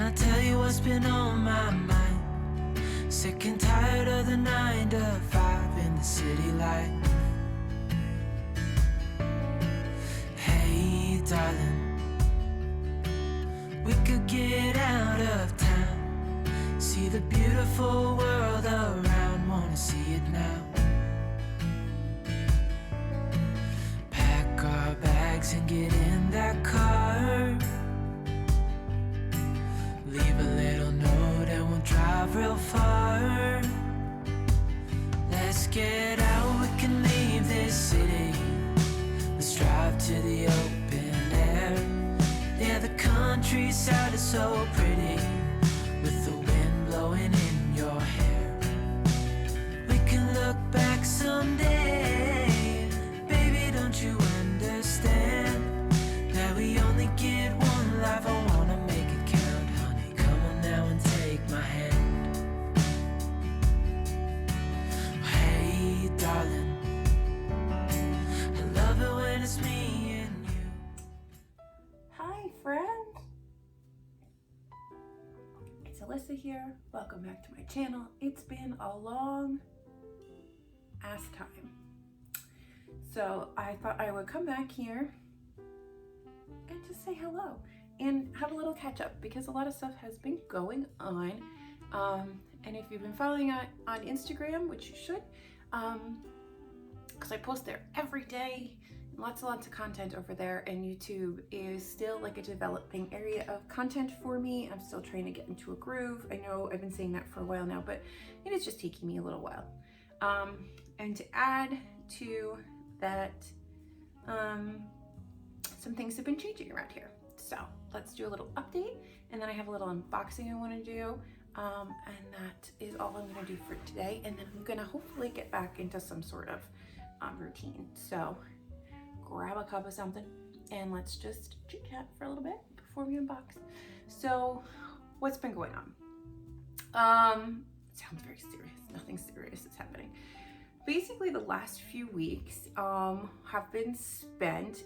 I tell you what's been on my mind? Sick and tired of the 9 to 5 in the city life. Hey darling, we could get out of town, see the beautiful world around, wanna see it now. Pack our bags and get in that car, leave a little note and we'll drive real far. Let's get out, we can leave this city. Let's drive to the open air. Yeah, the countryside is so pretty, with the wind blowing in your hair. We can look back someday. Baby, don't you understand that we only get one life? I wanna make it count, honey. Come on now and take my hand. Hey darling, I love it when it's me and you. Hi friend, it's Alyssa here. Welcome back to my channel. It's been a long ass time, so I thought I would come back here and just say hello and have a little catch up, because a lot of stuff has been going on, and if you've been following on Instagram, which you should, because I post there every day, lots and lots of content over there, and YouTube is still like a developing area of content for me. I'm still trying to get into a groove. I know I've been saying that for a while now, but it is just taking me a little while. And to add to that, some things have been changing around here. So let's do a little update, and then I have a little unboxing I want to do, and that is all I'm going to do for today, and then I'm going to hopefully get back into some sort of routine. So grab a cup of something and let's just chit chat for a little bit before we unbox. So what's been going on? It sounds very serious. Nothing serious is happening. Basically the last few weeks have been spent,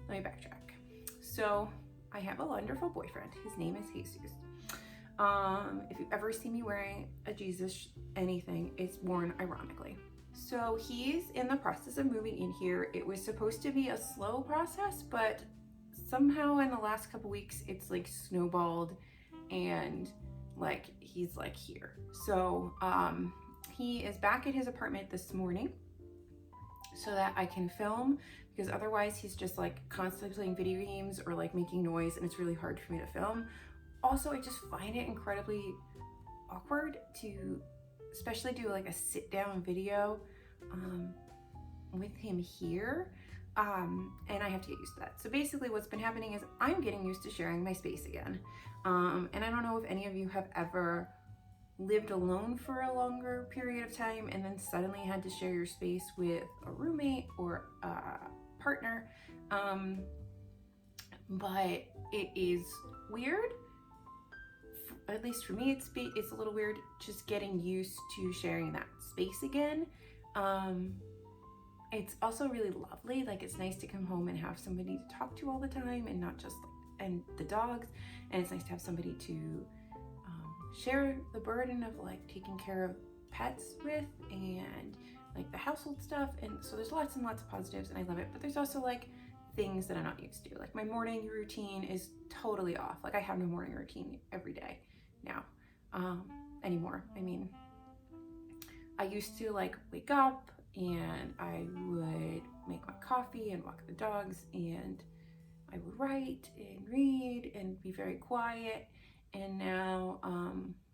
let me backtrack. So I have a wonderful boyfriend. His name is Jesus. If you ever see me wearing a Jesus anything, it's worn ironically. So he's in the process of moving in here. It was supposed to be a slow process, but somehow in the last couple weeks, it's like snowballed, and like he's like here. So he is back at his apartment this morning so that I can film, because otherwise he's just like constantly playing video games or like making noise, and it's really hard for me to film. Also, I just find it incredibly awkward to especially do like a sit down video with him here, and I have to get used to that. So basically what's been happening is I'm getting used to sharing my space again, and I don't know if any of you have ever lived alone for a longer period of time and then suddenly had to share your space with a roommate or a partner, but it is weird. At least for me, it's a little weird just getting used to sharing that space again. It's also really lovely. Like, it's nice to come home and have somebody to talk to all the time, and not just and the dogs. And it's nice to have somebody to share the burden of like taking care of pets with, and like the household stuff. And so there's lots and lots of positives, and I love it. But there's also like things that I'm not used to. Like my morning routine is totally off. Like I have no morning routine every day now anymore. I mean, I used to like wake up and I would make my coffee and walk the dogs, and I would write and read and be very quiet. And now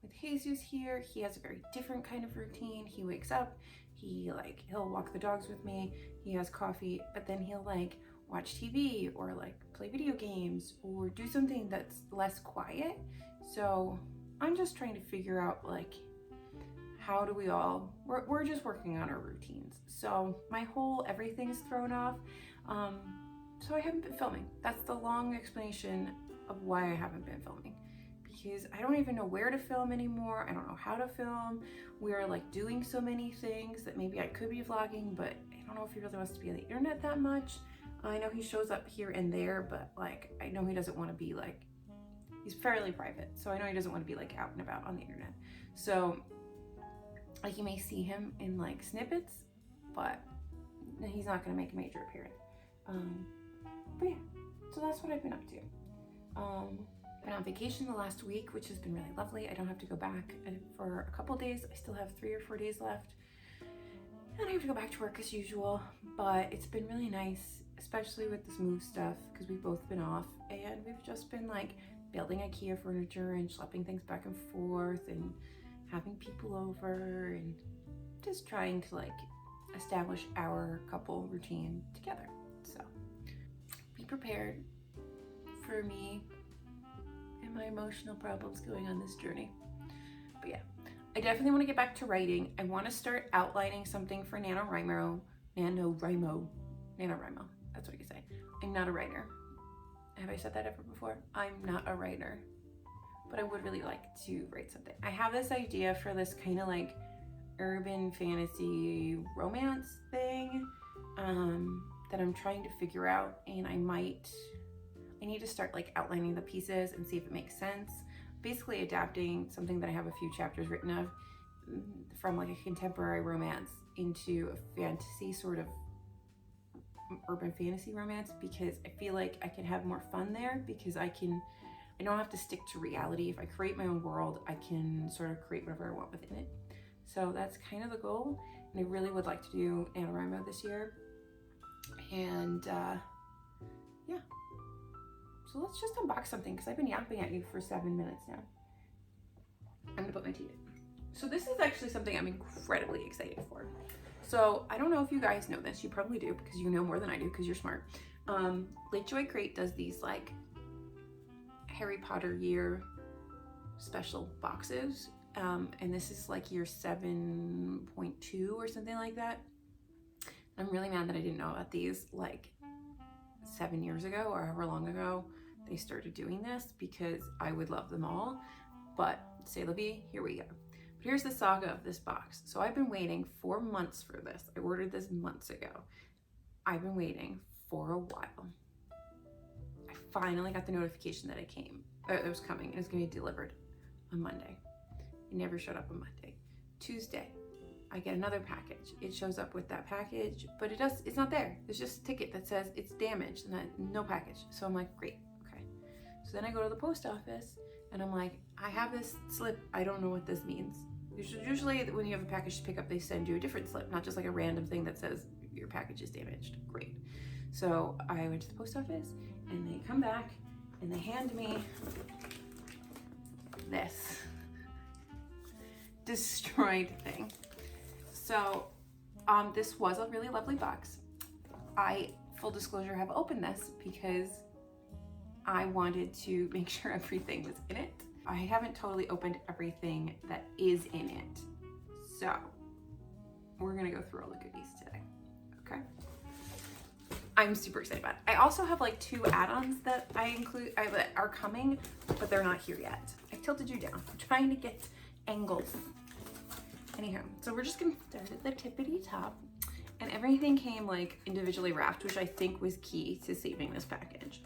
with Jesus here, he has a very different kind of routine. He wakes up, he'll walk the dogs with me, he has coffee, but then he'll like watch TV or like play video games or do something that's less quiet. So I'm just trying to figure out like, how do we're just working on our routines. So my whole everything's thrown off. So I haven't been filming. That's the long explanation of why I haven't been filming, because I don't even know where to film anymore. I don't know how to film. We're like doing so many things that maybe I could be vlogging, but I don't know if he really wants to be on the internet that much. I know he shows up here and there, but like I know he doesn't want to be like he's fairly private, so I know he doesn't want to be like out and about on the internet. So like you may see him in like snippets, but he's not going to make a major appearance. But yeah, so that's what I've been up to. Been on vacation the last week, which has been really lovely. I don't have to go back for a couple days. I still have 3 or 4 days left, and I have to go back to work as usual, but it's been really nice, especially with this move stuff, because we've both been off, and we've just been like building IKEA furniture and schlepping things back and forth and having people over and just trying to like establish our couple routine together. So be prepared for me and my emotional problems going on this journey. But yeah, I definitely want to get back to writing. I want to start outlining something for NaNoWriMo. That's what you say. I'm not a writer. Have I said that ever before? I'm not a writer, but I would really like to write something. I have this idea for this kind of like urban fantasy romance thing that I'm trying to figure out, and I need to start like outlining the pieces and see if it makes sense. Basically adapting something that I have a few chapters written of from like a contemporary romance into a fantasy, sort of urban fantasy romance, because I feel like I can have more fun there, because I don't have to stick to reality. If I create my own world, I can sort of create whatever I want within it. So that's kind of the goal, and I really would like to do NaNoWriMo this year. And yeah, so let's just unbox something, because I've been yapping at you for 7 minutes now. I'm gonna put my tea in. So this is actually something I'm incredibly excited for. So I don't know if you guys know this, you probably do, because you know more than I do, because you're smart. LitJoy Crate does these like Harry Potter year special boxes, and this is like year 7.2 or something like that. I'm really mad that I didn't know about these like 7 years ago, or however long ago they started doing this, because I would love them all, but c'est la vie, here we go. But here's the saga of this box. So I've been waiting 4 months for this. I ordered this months ago. I've been waiting for a while. I finally got the notification that it was coming, and it's gonna be delivered on Monday. It never showed up on Monday. Tuesday, I get another package. It shows up with that package, but it's not there. There's just a ticket that says it's damaged and no package. So I'm like, great, okay. So then I go to the post office and I'm like, I have this slip. I don't know what this means. Usually when you have a package to pick up, they send you a different slip, not just like a random thing that says your package is damaged. Great. So I went to the post office, and they come back and they hand me this destroyed thing. So this was a really lovely box. Full disclosure, have opened this because I wanted to make sure everything was in it. I haven't totally opened everything that is in it. So we're gonna go through all the goodies today, okay? I'm super excited about it. I also have like 2 add-ons that that are coming, but they're not here yet. I tilted you down. I'm trying to get angles. Anyhow, so we're just gonna start at the tippity top, and everything came like individually wrapped, which I think was key to saving this package.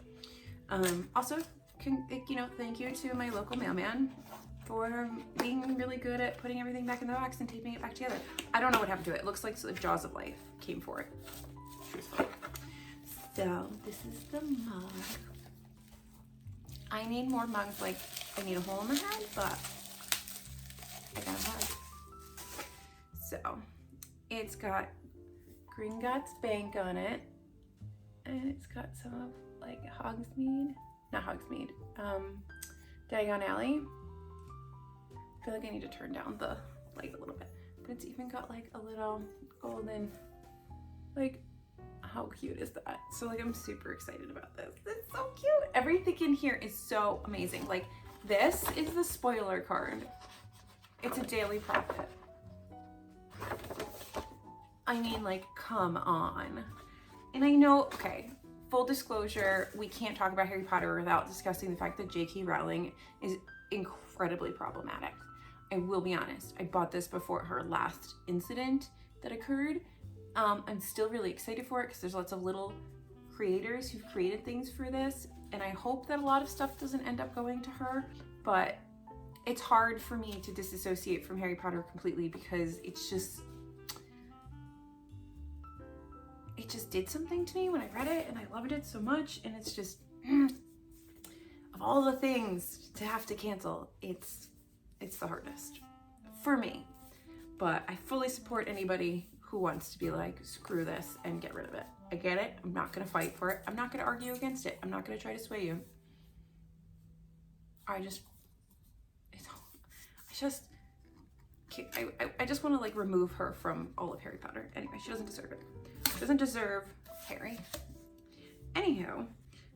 Also, thank you to my local mailman for being really good at putting everything back in the box and taping it back together. I don't know what happened to it. It looks like the jaws of life came for it. Truthfully. So this is the mug. I need more mugs. Like, I need a hole in the head, but I got a mug. So it's got Gringotts Bank on it, and it's got some of like Diagon Alley. I feel like I need to turn down the light a little bit, but it's even got like a little golden, like, how cute is that? So like, I'm super excited about this. It's so cute. Everything in here is so amazing. Like, this is the spoiler card. It's a daily profit. I mean, like, come on. And I know, okay, full disclosure, we can't talk about Harry Potter without discussing the fact that J.K. Rowling is incredibly problematic. I will be honest, I bought this before her last incident that occurred. I'm still really excited for it because there's lots of little creators who've created things for this, and I hope that a lot of stuff doesn't end up going to her, but it's hard for me to disassociate from Harry Potter completely because it just did something to me when I read it, and I loved it so much, and it's just, of all the things to have to cancel, it's the hardest for me. But I fully support anybody who wants to be like, screw this and get rid of it. I get it. I'm not gonna fight for it. I'm not gonna argue against it. I'm not gonna try to sway you. I just want to like remove her from all of Harry Potter. Anyway, she doesn't deserve it. She doesn't deserve Harry. Anywho,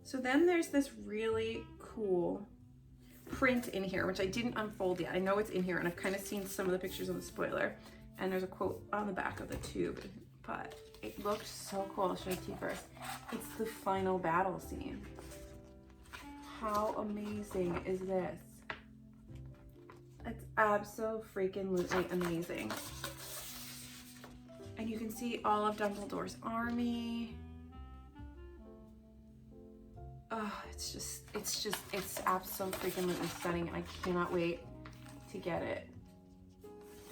so then there's this really cool print in here, which I didn't unfold yet. I know it's in here, and I've kind of seen some of the pictures on the spoiler, and there's a quote on the back of the tube, but it looked so cool. I'll show it to you first. It's the final battle scene. How amazing is this? It's absolutely amazing. And you can see all of Dumbledore's army. Oh, it's absolutely stunning. I cannot wait to get it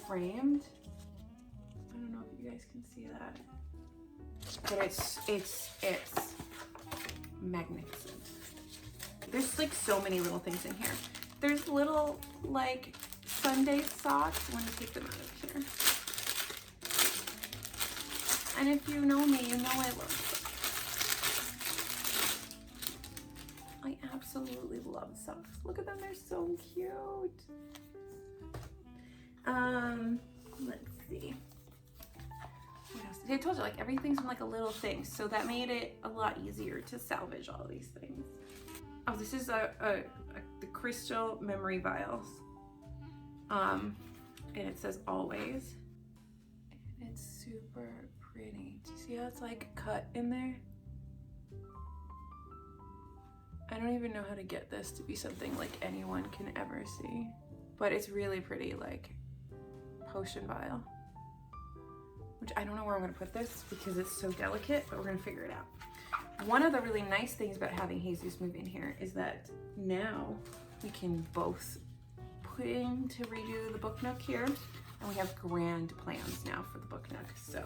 framed. I don't know if you guys can see that, but it's magnificent. There's like so many little things in here. There's little like Sunday socks. Let me take them out of here. And if you know me, you know I love socks. I absolutely love socks. Look at them, they're so cute. Let's see. What else? I told you, like, everything's from like a little thing, so that made it a lot easier to salvage all these things. Oh, this is the crystal memory vials. And it says always. And it's super pretty. Do you see how it's like cut in there? I don't even know how to get this to be something like anyone can ever see, but it's really pretty, like potion vial, which I don't know where I'm gonna put this because it's so delicate, but we're gonna figure it out. One of the really nice things about having Jesus move in here is that now we can both put in to redo the book nook here, and we have grand plans now for the book nook. So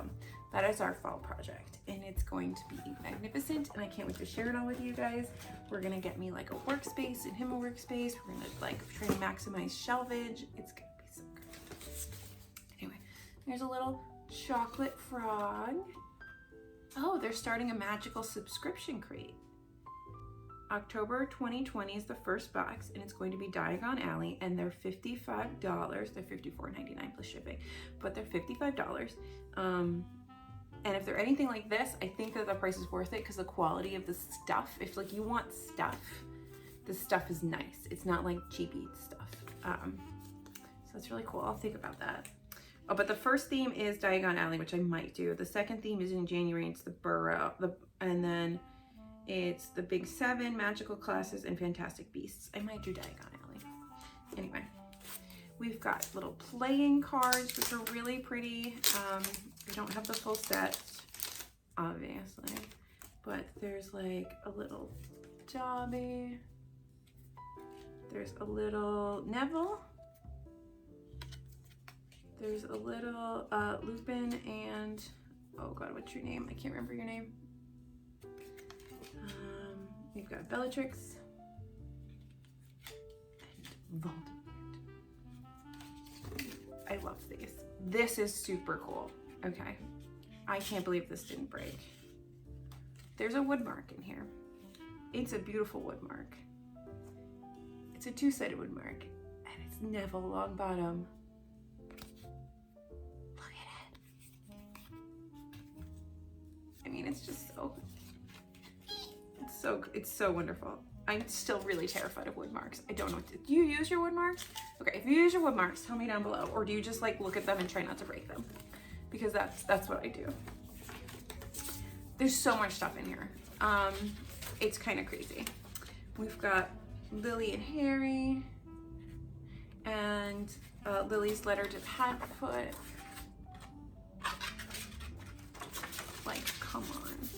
that is our fall project, and it's going to be magnificent, and I can't wait to share it all with you guys. We're gonna get me like a workspace and him a workspace. We're gonna like try to maximize shelvage. It's gonna be so good. Anyway, there's a little chocolate frog. Oh, they're starting a magical subscription crate. October 2020 is the first box, and it's going to be Diagon Alley, and they're $55. They're $54.99 plus shipping, but they're $55. And if they're anything like this, I think that the price is worth it because the quality of the stuff, if like you want stuff, the stuff is nice. It's not like cheapy stuff. So that's really cool. I'll think about that. Oh, but the first theme is Diagon Alley, which I might do. The second theme is in January. It's the Burrow, and then it's the Big Seven, Magical Classes, and Fantastic Beasts. I might do Diagon Alley. Anyway, we've got little playing cards, which are really pretty. We don't have the full set, obviously, but there's like a little Dobby. There's a little Neville. There's a little Lupin and, oh God, what's your name? I can't remember your name. We've got Bellatrix and Voldemort. I love these. This is super cool. Okay, I can't believe this didn't break. There's a wood mark in here. It's a beautiful wood mark. It's a two-sided wood mark, and it's Neville Longbottom. Look at it. I mean, it's just it's so wonderful. I'm still really terrified of wood marks. I don't know what to, do you use your wood marks? Okay, if you use your wood marks, tell me down below, or do you just like look at them and try not to break them? Because that's what I do. There's so much stuff in here. It's kind of crazy. We've got Lily and Harry, and Lily's letter to Padfoot. Like, come on.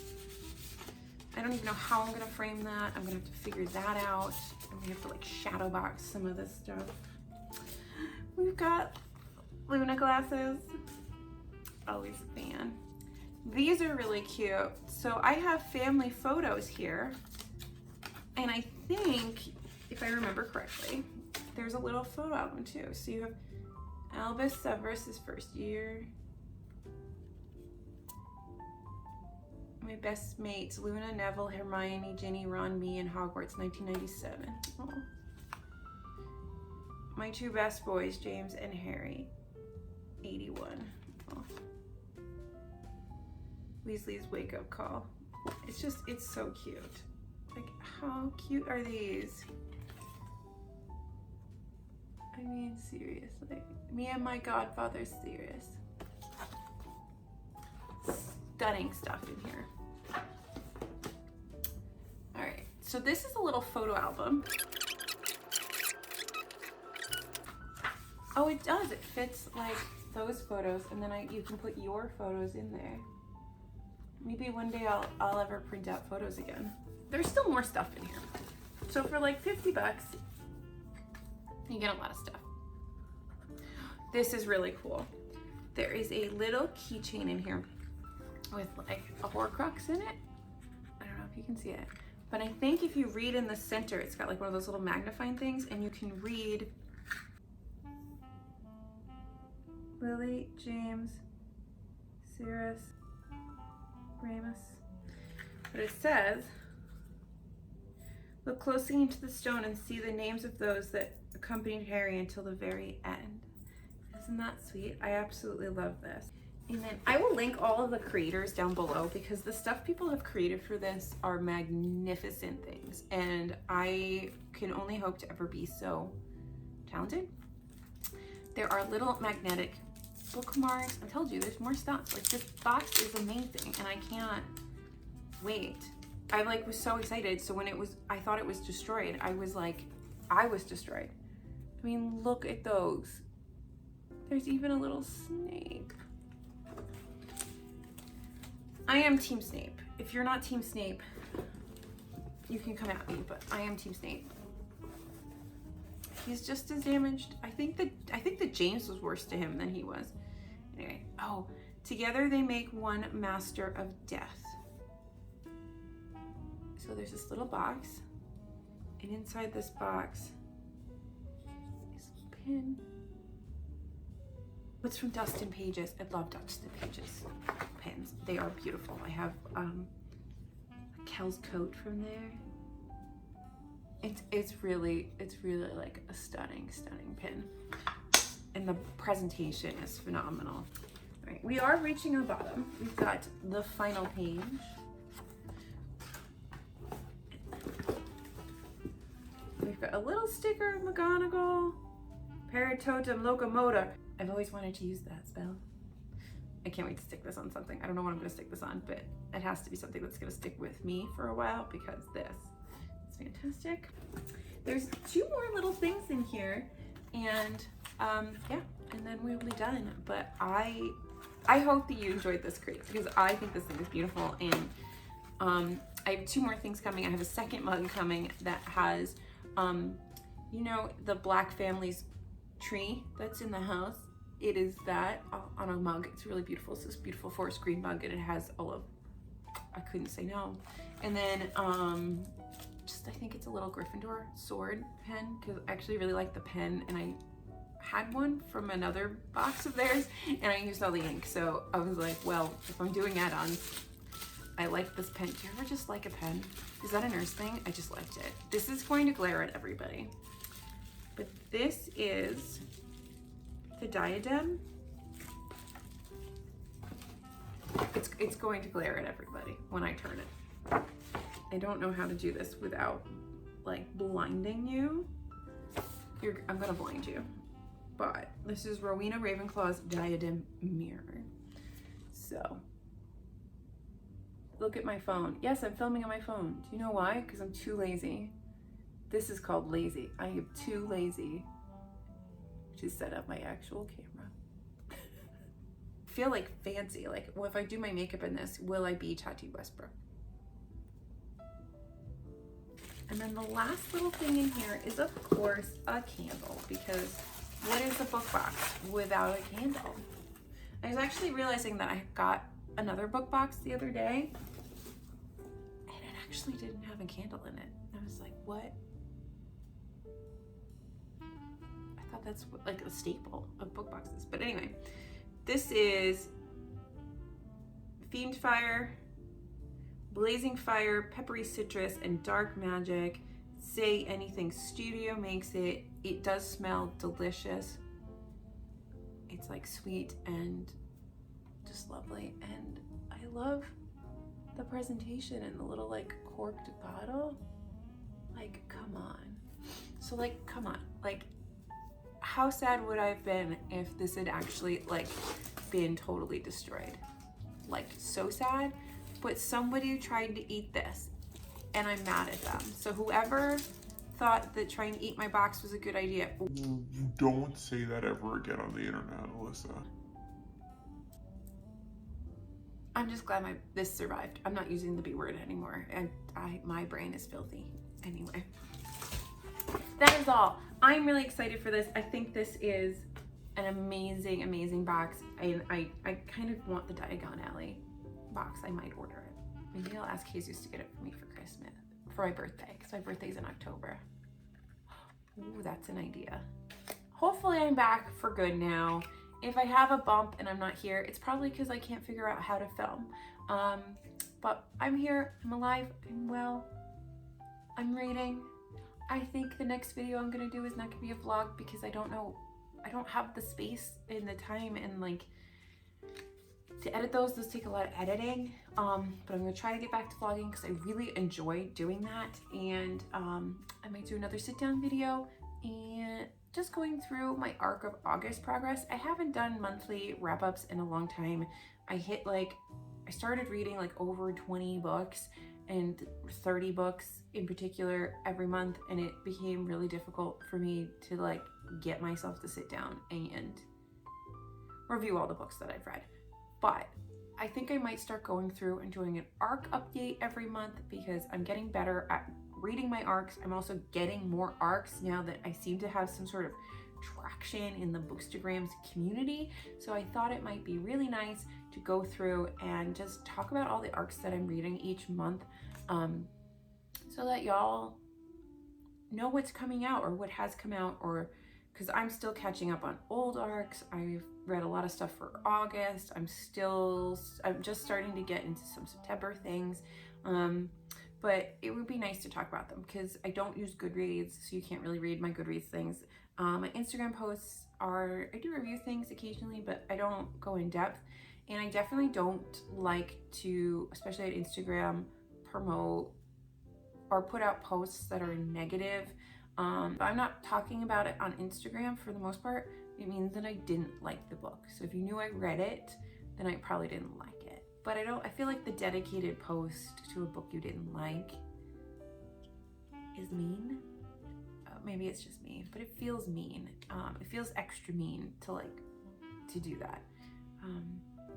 I don't even know how I'm gonna frame that. I'm gonna have to figure that out. I'm gonna have to like shadow box some of this stuff. We've got Luna glasses. Always a fan. These are really cute. So I have family photos here. And I think, if I remember correctly, there's a little photo album too. So you have Albus Severus, his first year. My best mates, Luna, Neville, Hermione, Ginny, Ron, me, and Hogwarts, 1997. Oh. My two best boys, James and Harry, 81. Oh. Weasley's wake-up call. It's just, it's so cute. Like, how cute are these? I mean, seriously. Me and my godfather's serious. Stunning stuff in here. All right, so this is a little photo album. Oh, it does. It fits like those photos, and then you can put your photos in there. Maybe one day I'll ever print out photos again. There's still more stuff in here. So for like 50 bucks, you get a lot of stuff. This is really cool. There is a little keychain in here with like a Horcrux in it. I don't know if you can see it, but I think if you read in the center, it's got like one of those little magnifying things, and you can read Lily, James, Sirius, Remus. But it says, look closely into the stone and see the names of those that accompanied Harry until the very end. Isn't that sweet? I absolutely love this. And then I will link all of the creators down below, because the stuff people have created for this are magnificent things, and I can only hope to ever be so talented. There are little magnetic bookmarks. I told you there's more stuff. Like, this box is amazing, and I can't wait. I like was so excited. So when I thought it was destroyed, I was destroyed. I mean, look at those. There's even a little Snape. I am Team Snape. If you're not Team Snape, you can come at me, but I am Team Snape. He's just as damaged. I think that James was worse to him than he was. Anyway, oh, together they make one master of death. So there's this little box, and inside this box is a pin. It's from Dustin Pages. I love Dustin Pages pins. They are beautiful. I have Kel's coat from there. It's really like a stunning pin, and the presentation is phenomenal. All right, we are reaching the bottom. We've got the final page. We've got a little sticker of McGonagall, Paratotum Locomotor. I've always wanted to use that spell. I can't wait to stick this on something. I don't know what I'm gonna stick this on, but it has to be something that's gonna stick with me for a while, because this is fantastic. There's two more little things in here, and yeah, and then we'll be done. But I hope that you enjoyed this crate, because I think this thing is beautiful, and I have two more things coming. I have a second mug coming that has, you know, the Black family's tree that's in the house. It is that on a mug. It's really beautiful. It's this beautiful forest green mug, and it has all of, I couldn't say no. And then just, I think it's a little Gryffindor sword pen, because I actually really like the pen, and I had one from another box of theirs, and I used all the ink. So I was like, well, if I'm doing add-ons, I like this pen. Do you ever just like a pen? Is that a nurse thing? I just liked it. This is going to glare at everybody, but this is the diadem. It's going to glare at everybody when I turn it. I don't know how to do this without like blinding you. I'm gonna blind you. But this is Rowena Ravenclaw's diadem mirror. So look at my phone. Yes, I'm filming on my phone. Do you know why? Because I'm too lazy. This is called lazy. I am too lazy to set up my actual camera. I feel like fancy. Like, well, if I do my makeup in this, will I be Tati Westbrook? And then the last little thing in here is, of course, a candle, because what is a book box without a candle? I was actually realizing that I got another book box the other day, and it actually didn't have a candle in it. I was like, what? I thought that's like a staple of book boxes. But anyway, this is Themed Fire, Blazing Fire, Peppery Citrus, and Dark Magic. Say Anything Studio makes it. It does smell delicious. It's like sweet and just lovely. And I love the presentation and the little like corked bottle. Like, come on. So like, come on. Like, how sad would I have been if this had actually like been totally destroyed? Like, so sad. But somebody tried to eat this, and I'm mad at them. So whoever thought that trying to eat my box was a good idea. Don't say that ever again on the internet, Alyssa. I'm just glad this survived. I'm not using the B word anymore, and my brain is filthy. Anyway, that is all. I'm really excited for this. I think this is an amazing, amazing box. And I kind of want the Diagon Alley box. I might order it. Maybe I'll ask Jesus to get it for me for Christmas, for my birthday, because my birthday's in October. Ooh, that's an idea. Hopefully I'm back for good now. If I have a bump and I'm not here, it's probably because I can't figure out how to film. But I'm here, I'm alive, I'm well, I'm reading. I think the next video I'm gonna do is not gonna be a vlog because I don't know, I don't have the space and the time and like to edit those take a lot of editing. But I'm gonna try to get back to vlogging because I really enjoy doing that. And I might do another sit down video and just going through my arc of August progress. I haven't done monthly wrap-ups in a long time. I started reading like over 20 books and 30 books in particular every month, and it became really difficult for me to like get myself to sit down and review all the books that I've read. But I think I might start going through and doing an arc update every month because I'm getting better at reading my arcs. I'm also getting more arcs now that I seem to have some sort of traction in the Bookstagrams community. So I thought it might be really nice to go through and just talk about all the arcs that I'm reading each month, so that y'all know what's coming out or what has come out, or because I'm still catching up on old arcs. I've read a lot of stuff for August. I'm just starting to get into some September things. But it would be nice to talk about them because I don't use Goodreads, so you can't really read my Goodreads things. My Instagram posts I do review things occasionally, but I don't go in depth. And I definitely don't like to, especially at Instagram, promote or put out posts that are negative. If I'm not talking about it on Instagram for the most part, it means that I didn't like the book. So if you knew I read it, then I probably didn't like it. But I feel like the dedicated post to a book you didn't like is mean. Maybe it's just me, but it feels mean. It feels extra mean to do that.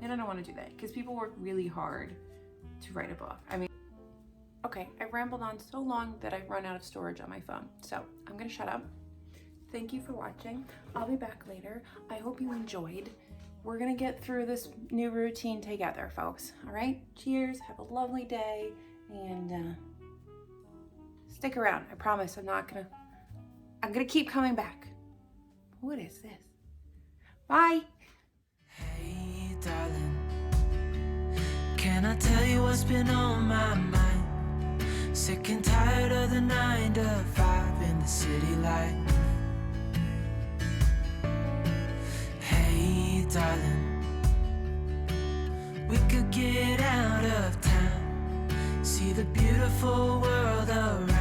And I don't want to do that because people work really hard to write a book. I mean, okay, I've rambled on so long that I've run out of storage on my phone. So I'm gonna shut up. Thank you for watching. I'll be back later. I hope you enjoyed. We're gonna get through this new routine together, folks. All right, cheers, have a lovely day, and stick around. I promise I'm gonna keep coming back. What is this? Bye. Hey, darling, can I tell you what's been on my mind? Sick and tired of the 9 to 5 in the city life. Hey, darling, we could get out of town, see the beautiful world around.